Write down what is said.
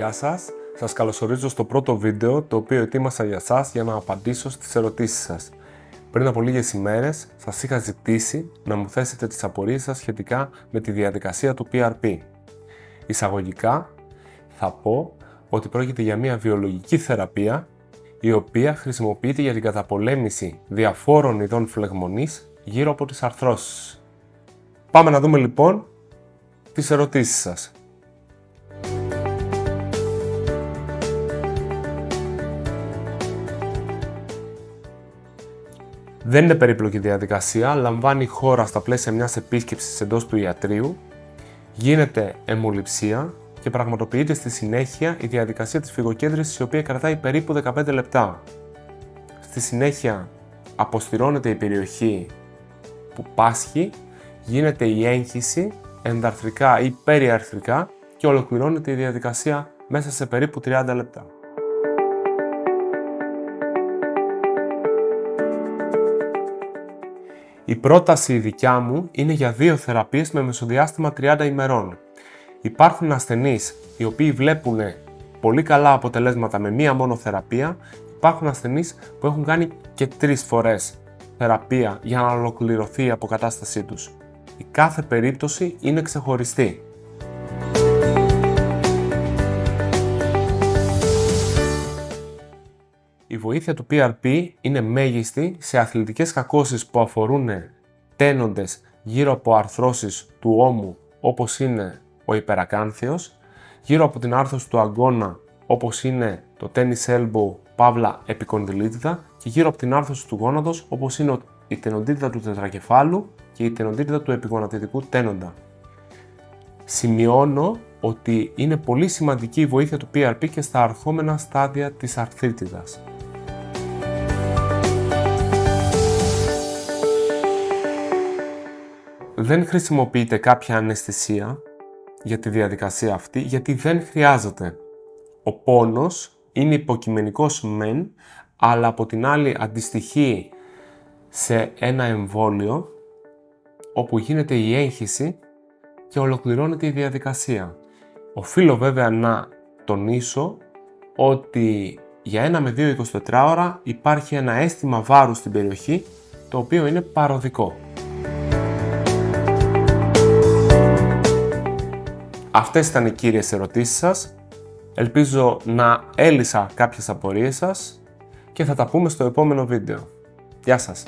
Γεια σας, σας καλωσορίζω στο πρώτο βίντεο το οποίο ετοίμασα για σας για να απαντήσω στις ερωτήσεις σας. Πριν από λίγες ημέρες σας είχα ζητήσει να μου θέσετε τις απορίες σας σχετικά με τη διαδικασία του PRP. Εισαγωγικά θα πω ότι πρόκειται για μια βιολογική θεραπεία η οποία χρησιμοποιείται για την καταπολέμηση διαφόρων ειδών φλεγμονής γύρω από τις αρθρώσεις. Πάμε να δούμε λοιπόν τις ερωτήσεις σας. Δεν είναι περίπλοκη διαδικασία, λαμβάνει η χώρα στα πλαίσια μιας επίσκεψης εντός του ιατρείου, γίνεται αιμοληψία και πραγματοποιείται στη συνέχεια η διαδικασία της φυγοκέντρησης, η οποία κρατάει περίπου 15 λεπτά. Στη συνέχεια αποστηρώνεται η περιοχή που πάσχει, γίνεται η έγχυση ενδαρθρικά ή περιαρθρικά και ολοκληρώνεται η διαδικασία μέσα σε περίπου 30 λεπτά. Η πρόταση δικιά μου είναι για 2 θεραπείες με μεσοδιάστημα 30 ημερών. Υπάρχουν ασθενείς οι οποίοι βλέπουν πολύ καλά αποτελέσματα με μία μόνο θεραπεία. Υπάρχουν ασθενείς που έχουν κάνει και 3 φορές θεραπεία για να ολοκληρωθεί η αποκατάστασή τους. Η κάθε περίπτωση είναι ξεχωριστή. Η βοήθεια του PRP είναι μέγιστη σε αθλητικές κακώσεις που αφορούν τένοντες γύρω από αρθρώσεις του ώμου όπως είναι ο υπερακάνθιος, γύρω από την άρθρωση του αγκώνα όπως είναι το tennis elbow παύλα επικονδυλίτιδα και γύρω από την άρθρωση του γόνατος όπως είναι η τενοντίτιδα του τετρακεφάλου και η τενοντίτιδα του επιγονατιδικού τένοντα. Σημειώνω ότι είναι πολύ σημαντική η βοήθεια του PRP και στα αρχόμενα στάδια της αρθρίτιδας. Δεν χρησιμοποιείται κάποια αναισθησία για τη διαδικασία αυτή, γιατί δεν χρειάζεται. Ο πόνος είναι υποκειμενικός μεν, αλλά από την άλλη αντιστοιχεί σε ένα εμβόλιο, όπου γίνεται η έγχυση και ολοκληρώνεται η διαδικασία. Οφείλω βέβαια να τονίσω ότι για 1 με 2 24 ώρα υπάρχει ένα αίσθημα βάρους στην περιοχή, το οποίο είναι παροδικό. Αυτές ήταν οι κύριες ερωτήσεις σας. Ελπίζω να έλυσα κάποιες απορίες σας και θα τα πούμε στο επόμενο βίντεο. Γεια σας!